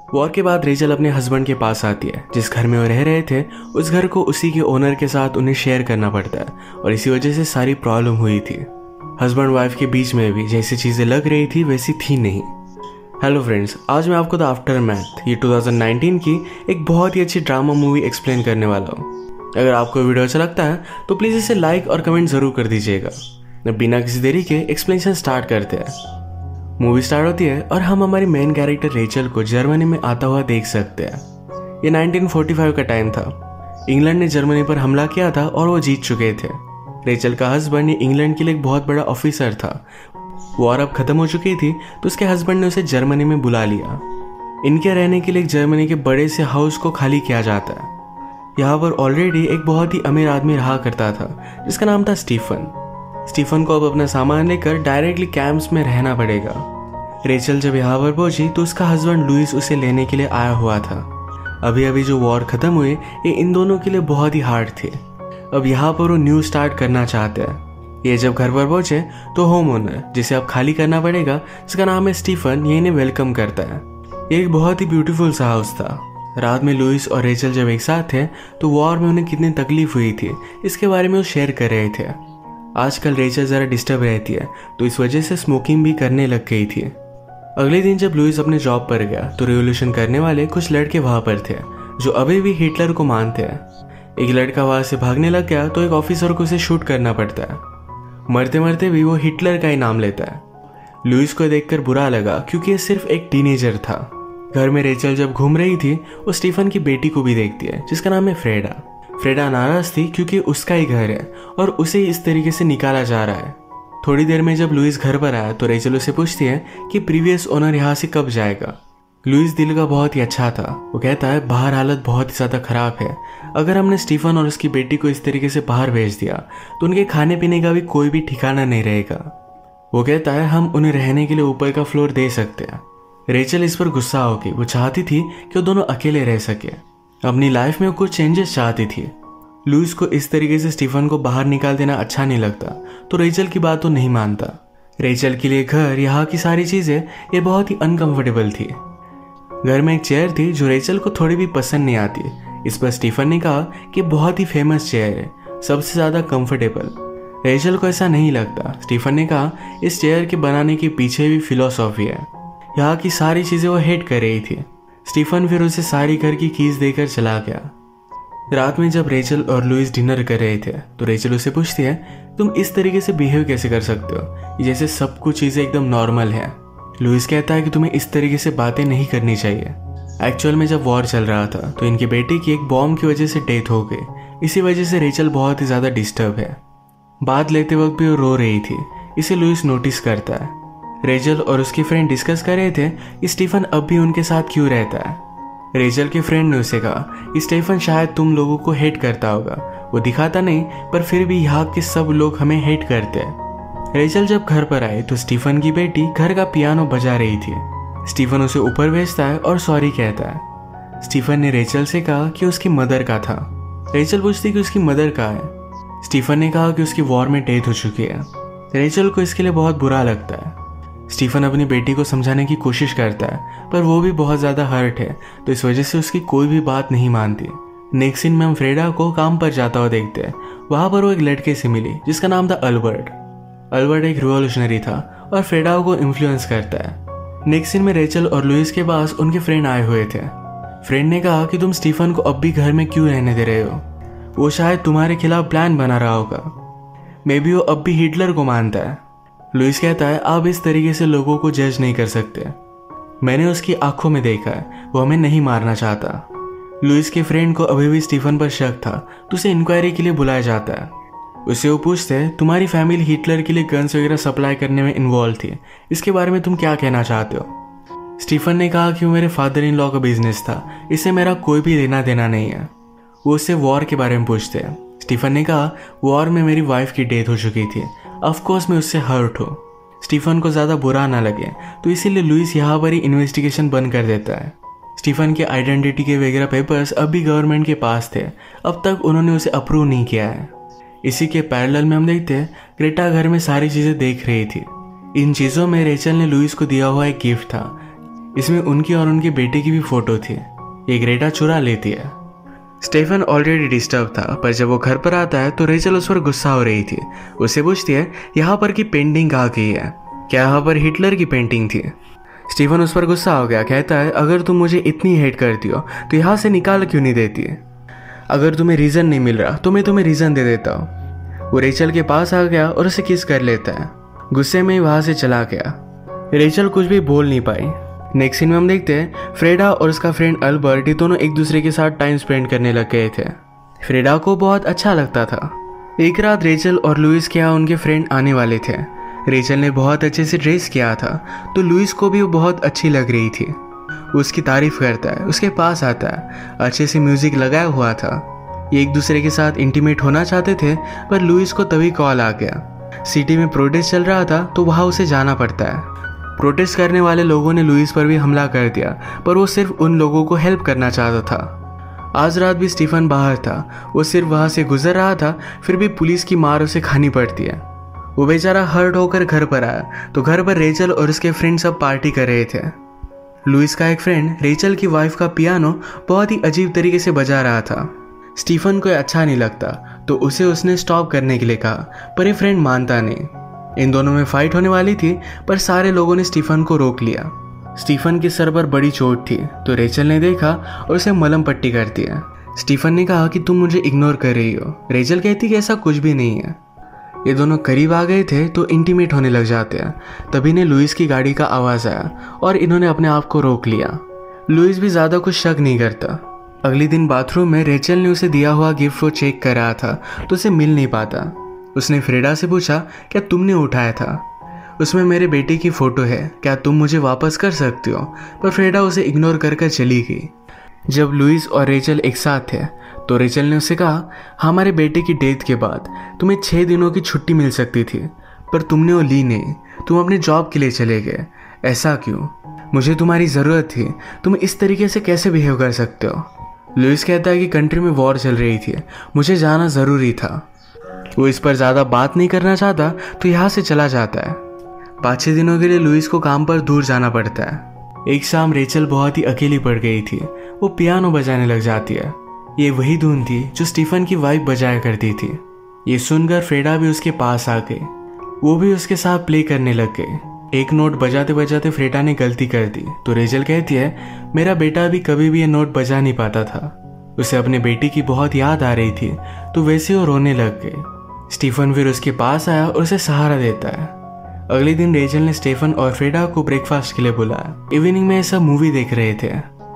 War के बाद Rachel अपने हस्बैंड के पास आती है। जिस घर में वो रह रहे थे उस घर को उसी के ओनर के साथ उन्हें शेयर करना पड़ता है और इसी वजह से सारी प्रॉब्लम हुई थी। हस्बैंड वाइफ के बीच में भी जैसी चीज़ें लग रही थी वैसी थी नहीं। हेलो फ्रेंड्स, आज मैं आपको द आफ्टरमैथ ये 2019 की एक बहुत ही अच्छी ड्रामा मूवी एक्सप्लेन करने वाला हूँ। अगर आपको वीडियो अच्छा लगता है तो प्लीज़ इसे लाइक और कमेंट ज़रूर कर दीजिएगा। बिना किसी देरी के एक्सप्लेनेशन स्टार्ट करते हैं। मूवी स्टार्ट होती है और हम हमारी मेन कैरेक्टर रेचल को जर्मनी में आता हुआ देख सकते हैं। ये 1945 का टाइम था। इंग्लैंड ने जर्मनी पर हमला किया था और वो जीत चुके थे। रेचल का हस्बैंड इंग्लैंड के लिए एक बहुत बड़ा ऑफिसर था। वॉर अब खत्म हो चुकी थी तो उसके हस्बैंड ने उसे जर्मनी में बुला लिया। इनके रहने के लिए जर्मनी के बड़े से हाउस को खाली किया जाता है। यहाँ पर ऑलरेडी एक बहुत ही अमीर आदमी रहा करता था जिसका नाम था स्टीफन को अब अपना सामान लेकर डायरेक्टली कैंप्स में रहना पड़ेगा। रेचल जब यहाँ पर पहुंची तो उसका हस्बैंड लुइस उसे लेने के लिए आया हुआ था। अभी अभी जो वॉर खत्म हुए ये इन दोनों के लिए बहुत ही हार्ड थे। अब यहाँ पर वो न्यू स्टार्ट करना चाहते हैं। ये जब घर पर पहुंचे तो होम ओनर जिसे अब खाली करना पड़ेगा, जिसका नाम है स्टीफन, ये इन्हें वेलकम करता है। ये एक बहुत ही ब्यूटीफुल सा हाउस था। रात में लुइस और रेचल जब एक साथ थे तो वॉर में उन्हें कितनी तकलीफ हुई थी इसके बारे में वो शेयर कर रहे थे। आजकल रेचल ज़रा डिस्टर्ब रहती है तो इस वजह से स्मोकिंग भी करने लग गई थी। अगले दिन जब लुइस अपने जॉब पर गया तो रिवॉल्यूशन करने वाले कुछ लड़के वहाँ पर थे जो अभी भी हिटलर को मानते हैं। एक लड़का वहाँ से भागने लग गया तो एक ऑफिसर को उसे शूट करना पड़ता है। मरते मरते भी वो हिटलर का ही नाम लेता है। लुइस को देखकर बुरा लगा क्योंकि ये सिर्फ एक टीनेजर था। घर में रेचल जब घूम रही थी वो स्टीफन की बेटी को भी देखती है जिसका नाम है फ्रेडा नाराज थी क्योंकि उसका ही घर है और उसे इस तरीके से निकाला जा रहा है। थोड़ी देर में जब लुइस घर पर आया तो रेचल उसे पूछती है कि प्रीवियस ओनर यहाँ से कब जाएगा। लुइस दिल का बहुत ही अच्छा था। वो कहता है बाहर हालत बहुत ही ज़्यादा ख़राब है। अगर हमने स्टीफन और उसकी बेटी को इस तरीके से बाहर भेज दिया तो उनके खाने पीने का भी कोई भी ठिकाना नहीं रहेगा। वो कहता है हम उन्हें रहने के लिए ऊपर का फ्लोर दे सकते हैं। रेचल इस पर गुस्सा होगी। वो चाहती थी कि वो दोनों अकेले रह सके। अपनी लाइफ में कुछ चेंजेस चाहती थी। लुइस को इस तरीके से स्टीफन को बाहर निकाल देना अच्छा नहीं लगता तो रेचल की बात तो नहीं मानता। रेचल के लिए घर, यहाँ की सारी चीज़ें ये बहुत ही अनकंफर्टेबल थी। घर में एक चेयर थी जो रेचल को थोड़ी भी पसंद नहीं आती। इस पर स्टीफन ने कहा कि बहुत ही फेमस चेयर है, सबसे ज़्यादा कंफर्टेबल। रेचल को ऐसा नहीं लगता। स्टीफन ने कहा इस चेयर के बनाने के पीछे भी फिलॉसफी है। यहाँ की सारी चीज़ें वो हेट कर रही थी। स्टीफन फिर उसे सारी घर की कीज देकर चला गया। रात में जब रेचल और लुइस डिनर कर रहे थे तो रेचल उसे पूछती है तुम इस तरीके से बिहेव कैसे कर सकते हो, जैसे सब कुछ चीज़ें एकदम नॉर्मल है। लुइस कहता है कि तुम्हें इस तरीके से बातें नहीं करनी चाहिए। एक्चुअल में जब वॉर चल रहा था तो इनके बेटे की एक बॉम्ब की वजह से डेथ हो गई। इसी वजह से रेचल बहुत ही ज़्यादा डिस्टर्ब है। बात लेते वक्त भी वो रो रही थी। इसे लुइस नोटिस करता है। रेचल और उसकी फ्रेंड डिस्कस कर रहे थे कि स्टीफन अब भी उनके साथ क्यों रहता है। रेचल के फ्रेंड ने उसे कहा कि स्टीफन शायद तुम लोगों को हेट करता होगा। वो दिखाता नहीं पर फिर भी यहाँ के सब लोग हमें हेट करते हैं। रेचल जब घर पर आई तो स्टीफन की बेटी घर का पियानो बजा रही थी। स्टीफन उसे ऊपर भेजता है और सॉरी कहता है। स्टीफन ने रेचल से कहा कि उसकी मदर का था। रेचल पूछती कि उसकी मदर कहाँ है। स्टीफन ने कहा कि उसकी वॉर में डेथ हो चुकी है। रेचल को इसके लिए बहुत बुरा लगता है। स्टीफन अपनी बेटी को समझाने की कोशिश करता है पर वो भी बहुत ज़्यादा हर्ट है तो इस वजह से उसकी कोई भी बात नहीं मानती। नेक्स्ट सीन में हम फ्रेडा को काम पर जाता हुआ देखते हैं। वहाँ पर वो एक लड़के से मिली जिसका नाम था अल्बर्ट एक रिवॉल्यूशनरी था और फ्रेडा को इन्फ्लुएंस करता है। नेक्स्ट सीन में रेचल और लुइस के पास उनके फ्रेंड आए हुए थे। फ्रेंड ने कहा कि तुम स्टीफन को अब भी घर में क्यों रहने दे रहे हो, वो शायद तुम्हारे खिलाफ प्लान बना रहा होगा। मे बी वो अब भी हिटलर को मानता है। लुइस कहता है आप इस तरीके से लोगों को जज नहीं कर सकते। मैंने उसकी आंखों में देखा है, वो हमें नहीं मारना चाहता। लुइस के फ्रेंड को अभी भी स्टीफन पर शक था तो उसे इंक्वायरी के लिए बुलाया जाता है। उसे वो पूछते हैं तुम्हारी फैमिली हिटलर के लिए गन्स वगैरह सप्लाई करने में इन्वॉल्व थी, इसके बारे में तुम क्या कहना चाहते हो। स्टीफन ने कहा कि वो मेरे फादर इन लॉ का बिजनेस था, इससे मेरा कोई भी लेना देना नहीं है। वो उससे वॉर के बारे में पूछते हैं। स्टीफन ने कहा वॉर में मेरी वाइफ की डेथ हो चुकी थी, ऑफकोर्स मैं उससे हर्ट हूँ। स्टीफन को ज़्यादा बुरा ना लगे तो इसीलिए लुइस यहाँ पर ही इन्वेस्टिगेशन बंद कर देता है। स्टीफन के आइडेंटिटी के वगैरह पेपर्स अब भी गवर्नमेंट के पास थे, अब तक उन्होंने उसे अप्रूव नहीं किया है। इसी के पैरेलल में हम देखते हैं ग्रेटा घर में सारी चीज़ें देख रही थी। इन चीज़ों में रेचल ने लुइस को दिया हुआ एक गिफ्ट था। इसमें उनकी और उनके बेटे की भी फोटो थी। ये ग्रेटा चुरा लेती है। स्टीफन ऑलरेडी डिस्टर्ब था, पर जब वो घर पर आता है तो रेचल उस पर गुस्सा हो रही थी। उससे पूछती है यहाँ पर की पेंटिंग कहाँ की है, क्या यहाँ पर हिटलर की पेंटिंग थी। स्टीफन उस पर गुस्सा हो गया, कहता है अगर तुम मुझे इतनी हेट करती हो तो यहाँ से निकाल क्यों नहीं देती है, अगर तुम्हें रीज़न नहीं मिल रहा तो मैं तुम्हें रीज़न दे देता हूँ। वो रेचल के पास आ गया और उसे किस कर लेता है। गुस्से में ही वहाँ से चला गया। रेचल कुछ भी बोल नहीं पाई। नेक्स्ट सीन में हम देखते हैं फ्रेडा और उसका फ्रेंड अल्बर्ट ये दोनों एक दूसरे के साथ टाइम स्पेंड करने लग गए थे। फ्रेडा को बहुत अच्छा लगता था। एक रात रेचल और लुइस के यहाँ उनके फ्रेंड आने वाले थे। रेचल ने बहुत अच्छे से ड्रेस किया था तो लुइस को भी वो बहुत अच्छी लग रही थी। उसकी तारीफ करता है, उसके पास आता है, अच्छे से म्यूजिक लगाया हुआ था। ये एक दूसरे के साथ इंटीमेट होना चाहते थे, पर लुइस को तभी कॉल आ गया। सिटी में प्रोटेस्ट चल रहा था तो वहाँ उसे जाना पड़ता है। प्रोटेस्ट करने वाले लोगों ने लुइस पर भी हमला कर दिया, पर वो सिर्फ उन लोगों को हेल्प करना चाहता था। आज रात भी स्टीफन बाहर था, वो सिर्फ वहाँ से गुजर रहा था, फिर भी पुलिस की मार उसे खानी पड़ती है। वो बेचारा हर्ट होकर घर पर आया तो घर पर रेचल और उसके फ्रेंड सब पार्टी कर रहे थे। लुइस का एक फ्रेंड रेचल की वाइफ का पियानो बहुत ही अजीब तरीके से बजा रहा था। स्टीफन को अच्छा नहीं लगता तो उसे उसने स्टॉप करने के लिए कहा, पर ये फ्रेंड मानता नहीं। इन दोनों में फाइट होने वाली थी, पर सारे लोगों ने स्टीफन को रोक लिया। स्टीफन के सर पर बड़ी चोट थी तो रेचल ने देखा और उसे मलहम पट्टी कर दिया। स्टीफन ने कहा कि तुम मुझे इग्नोर कर रही हो। रेचल कहती कि ऐसा कुछ भी नहीं है। ये दोनों करीब आ गए थे तो इंटीमेट होने लग जाते हैं। तभी ने लुइस की गाड़ी का आवाज़ आया और इन्होंने अपने आप को रोक लिया। लुइस भी ज़्यादा कुछ शक नहीं करता। अगले दिन बाथरूम में रेचल ने उसे दिया हुआ गिफ्ट वो चेक कर रहा था तो उसे मिल नहीं पाता। उसने फ्रेडा से पूछा, क्या तुमने उठाया था? उसमें मेरे बेटे की फ़ोटो है, क्या तुम मुझे वापस कर सकती हो? पर फ्रेडा उसे इग्नोर कर चली गई। जब लुइस और रेचल एक साथ थे तो रेचल ने उससे कहा, हमारे बेटे की डेथ के बाद तुम्हें 6 दिनों की छुट्टी मिल सकती थी, पर तुमने वो ली नहीं। तुम अपने जॉब के लिए चले गए। ऐसा क्यों? मुझे तुम्हारी ज़रूरत थी। तुम इस तरीके से कैसे बिहेव कर सकते हो? लुइस कहता है कि कंट्री में वॉर चल रही थी, मुझे जाना ज़रूरी था। वो इस पर ज़्यादा बात नहीं करना चाहता तो यहाँ से चला जाता है। 5-6 दिनों के लिए लुइस को काम पर दूर जाना पड़ता है। एक शाम रेचल बहुत ही अकेली पड़ गई थी। वो पियानो बजाने लग जाती है। ये वही धुन थी जो स्टीफन की वाइफ बजाया करती थी। ये सुनकर फ्रेडा भी उसके पास आ गई। वो भी उसके साथ प्ले करने लग गए। एक नोट बजाते बजाते फ्रेडा ने गलती कर दी तो रेचल कहती है, मेरा बेटा भी कभी भी ये नोट बजा नहीं पाता था। उसे अपने बेटी की बहुत याद आ रही थी तो वैसे वो रोने लग गई। स्टीफन फिर उसके पास आया और उसे सहारा देता है। अगले दिन रेचल ने स्टीफन और फ्रेडा को ब्रेकफास्ट के लिए बुलाया। इवनिंग में ये सब मूवी देख रहे थे।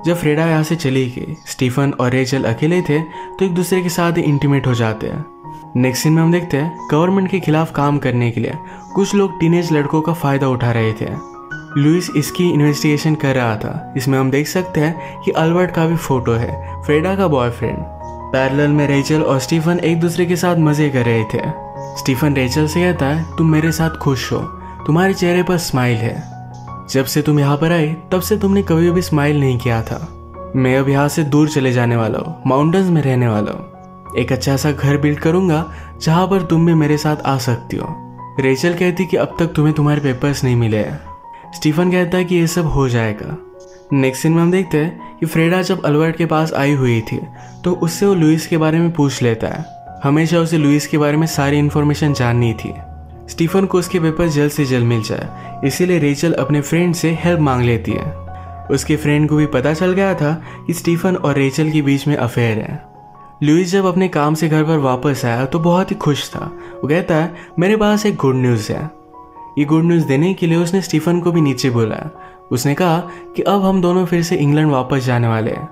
जब फ्रेडा यहाँ से चली गई, स्टीफन और रेचल अकेले थे तो एक दूसरे के साथ इंटीमेट हो जाते हैं। नेक्स्ट सीन में हम देखते हैं गवर्नमेंट के खिलाफ काम करने के लिए कुछ लोग टीनेज लड़कों का फायदा उठा रहे थे। लुइस इसकी इन्वेस्टिगेशन कर रहा था। इसमें हम देख सकते हैं कि अल्बर्ट का भी फोटो है, फ्रेडा का बॉयफ्रेंड। पैरेलल में रेचल और स्टीफन एक दूसरे के साथ मजे कर रहे थे। स्टीफन रेचल से कहता है, तुम मेरे साथ खुश हो, तुम्हारे चेहरे पर स्माइल है। जब से तुम यहाँ पर आए तब से तुमने कभी भी स्माइल नहीं किया था। मैं अब यहाँ से दूर चले जाने वाला हूँ, माउंटेन्स में रहने वाला हूँ। एक अच्छा सा घर बिल्ड करूंगा जहाँ पर तुम भी मेरे साथ आ सकती हो। रेचल कहती कि अब तक तुम्हें तुम्हारे पेपर्स नहीं मिले हैं। स्टीफन कहता है कि ये सब हो जाएगा। नेक्स्ट सीन में हम देखते हैं कि फ्रेडा जब अल्बर्ट के पास आई हुई थी तो उससे वो लुइस के बारे में पूछ लेता है। हमेशा उसे लुइस के बारे में सारी इन्फॉर्मेशन जाननी थी। स्टीफन को उसके पेपर जल्द से जल्द मिल जाए, इसीलिए रेचल अपने फ्रेंड से हेल्प मांग लेती है। उसके फ्रेंड को भी पता चल गया था कि स्टीफन और रेचल के बीच में अफेयर है। लुइस जब अपने काम से घर पर वापस आया तो बहुत ही खुश था। वो कहता है, मेरे पास एक गुड न्यूज़ है। ये गुड न्यूज़ देने के लिए उसने स्टीफन को भी नीचे बुलाया। उसने कहा कि अब हम दोनों फिर से इंग्लैंड वापस जाने वाले हैं।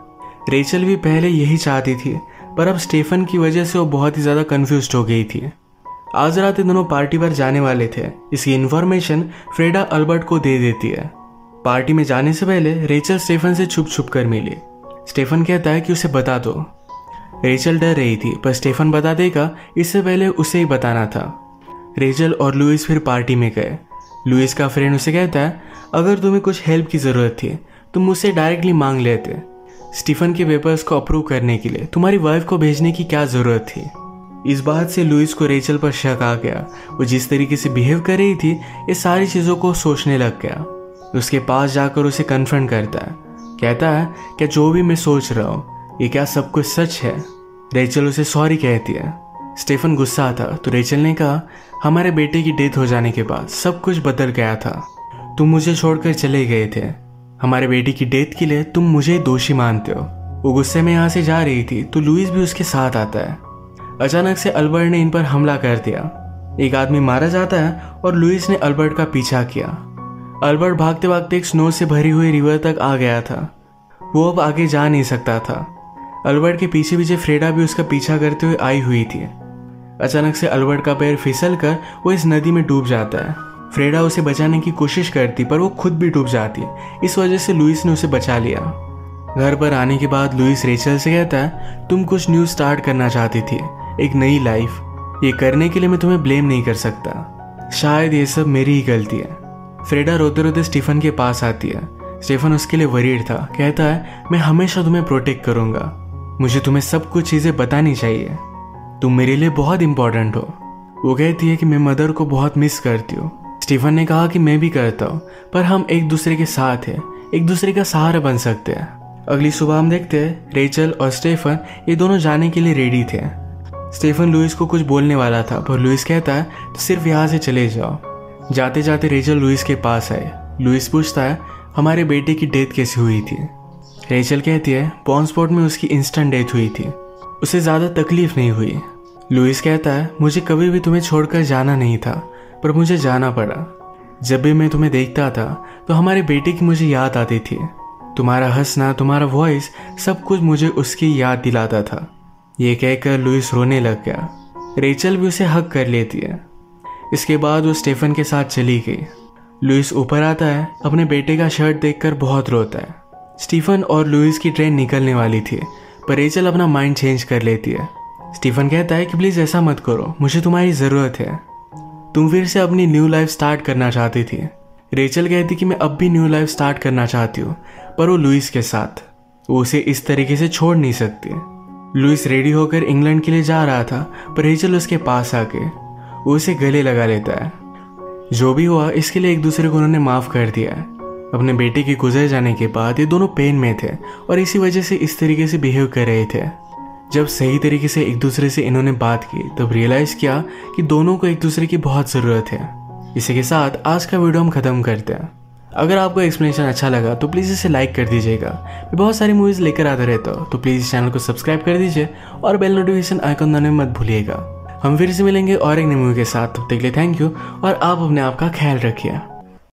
रेचल भी पहले यही चाहती थी, पर अब स्टीफन की वजह से वो बहुत ही ज़्यादा कन्फ्यूज हो गई थी। आज रात दोनों पार्टी पर जाने वाले थे। इसकी इन्फॉर्मेशन फ्रेडा अल्बर्ट को दे देती है। पार्टी में जाने से पहले रेचल स्टीफन से छुप छुप कर मिली। स्टीफन कहता है कि उसे बता दो। रेचल डर रही थी, पर स्टीफन बता देगा इससे पहले उसे ही बताना था। रेचल और लुइस फिर पार्टी में गए। लुइस का फ्रेंड उसे कहता है, अगर तुम्हें कुछ हेल्प की ज़रूरत थी तुम मुझसे डायरेक्टली मांग लेते। स्टीफन के पेपर्स को अप्रूव करने के लिए तुम्हारी वाइफ को भेजने की क्या ज़रूरत थी? इस बात से लुइस को रेचल पर शक आ गया। वो जिस तरीके से बिहेव कर रही थी, ये सारी चीज़ों को सोचने लग गया। उसके पास जाकर उसे कन्फ्रंट करता है। कहता है कि जो भी मैं सोच रहा हूँ ये क्या सब कुछ सच है। रेचल उसे सॉरी कहती है। स्टीफन गुस्सा था तो रेचल ने कहा, हमारे बेटे की डेथ हो जाने के बाद सब कुछ बदल गया था। तुम मुझे छोड़कर चले गए थे। हमारे बेटे की डेथ के लिए तुम मुझे दोषी मानते हो। वो गुस्से में यहाँ से जा रही थी तो लुइस भी उसके साथ आता है। अचानक से अल्बर्ट ने इन पर हमला कर दिया। एक आदमी मारा जाता है और लुइस ने अल्बर्ट का पीछा किया। अल्बर्ट भागते भागते एक स्नो से भरी हुई रिवर तक आ गया था। वो अब आगे जा नहीं सकता था। अल्बर्ट के पीछे पीछे फ्रेडा भी उसका पीछा करते हुए आई हुई थी। अचानक से अल्बर्ट का पैर फिसल कर वो इस नदी में डूब जाता है। फ्रेडा उसे बचाने की कोशिश करती पर वो खुद भी डूब जाती। इस वजह से लुइस ने उसे बचा लिया। घर पर आने के बाद लुइस रेचल से कहता है, तुम कुछ न्यू स्टार्ट करना चाहती थी, एक नई लाइफ। ये करने के लिए मैं तुम्हें ब्लेम नहीं कर सकता। शायद ये सब मेरी ही गलती है। फ्रेडा रोते रोते स्टीफन के पास आती है। स्टीफन उसके लिए वरीड था। कहता है, मैं हमेशा तुम्हें प्रोटेक्ट करूंगा। मुझे तुम्हें सब कुछ चीजें बतानी चाहिए। तुम मेरे लिए बहुत इंपॉर्टेंट हो। वो कहती है कि मैं मदर को बहुत मिस करती हूँ। स्टीफन ने कहा कि मैं भी करता हूँ, पर हम एक दूसरे के साथ हैं, एक दूसरे का सहारा बन सकते हैं। अगली सुबह हम देखते हैं रेचल और स्टीफन ये दोनों जाने के लिए रेडी थे। स्टीफन लुइस को कुछ बोलने वाला था पर लुइस कहता है, तो सिर्फ यहाँ से चले जाओ। जाते जाते रेचल लुइस के पास आए। लुइस पूछता है, हमारे बेटे की डेथ कैसे हुई थी। रेचल कहती है, बॉन्सपोर्ट में उसकी इंस्टेंट डेथ हुई थी, उसे ज़्यादा तकलीफ नहीं हुई। लुइस कहता है, मुझे कभी भी तुम्हें छोड़कर जाना नहीं था पर मुझे जाना पड़ा। जब भी मैं तुम्हें देखता था तो हमारे बेटे की मुझे याद आती थी। तुम्हारा हंसना, तुम्हारा वॉइस, सब कुछ मुझे उसकी याद दिलाता था। ये कहकर लुइस रोने लग गया। रेचल भी उसे हक कर लेती है। इसके बाद वो स्टीफन के साथ चली गई। लुइस ऊपर आता है, अपने बेटे का शर्ट देखकर बहुत रोता है। स्टीफन और लुइस की ट्रेन निकलने वाली थी पर रेचल अपना माइंड चेंज कर लेती है। स्टीफन कहता है कि प्लीज़ ऐसा मत करो, मुझे तुम्हारी ज़रूरत है। तुम फिर से अपनी न्यू लाइफ स्टार्ट करना चाहती थी। रेचल कहती कि मैं अब भी न्यू लाइफ स्टार्ट करना चाहती हूँ, पर वो लुइस के साथ। वो उसे इस तरीके से छोड़ नहीं सकती। लुइस रेडी होकर इंग्लैंड के लिए जा रहा था पर रेचल उसके पास आके वो उसे गले लगा लेता है। जो भी हुआ इसके लिए एक दूसरे को उन्होंने माफ़ कर दिया है। अपने बेटे के गुजर जाने के बाद ये दोनों पेन में थे और इसी वजह से इस तरीके से बिहेव कर रहे थे। जब सही तरीके से एक दूसरे से इन्होंने बात की तब रियलाइज़ किया कि दोनों को एक दूसरे की बहुत ज़रूरत है। इसी के साथ आज का वीडियो हम ख़त्म करते हैं। अगर आपको एक्सप्लेनेशन अच्छा लगा तो प्लीज़ इसे लाइक कर दीजिएगा। मैं बहुत सारी मूवीज़ लेकर आता रहता हूँ, तो प्लीज़ इस चैनल को सब्सक्राइब कर दीजिए और बेल नोटिफिकेशन आइकन दबाना मत भूलिएगा। हम फिर से मिलेंगे और एक नई मूवी के साथ। तब तक के लिए थैंक यू और आप अपने आप का ख्याल रखिए।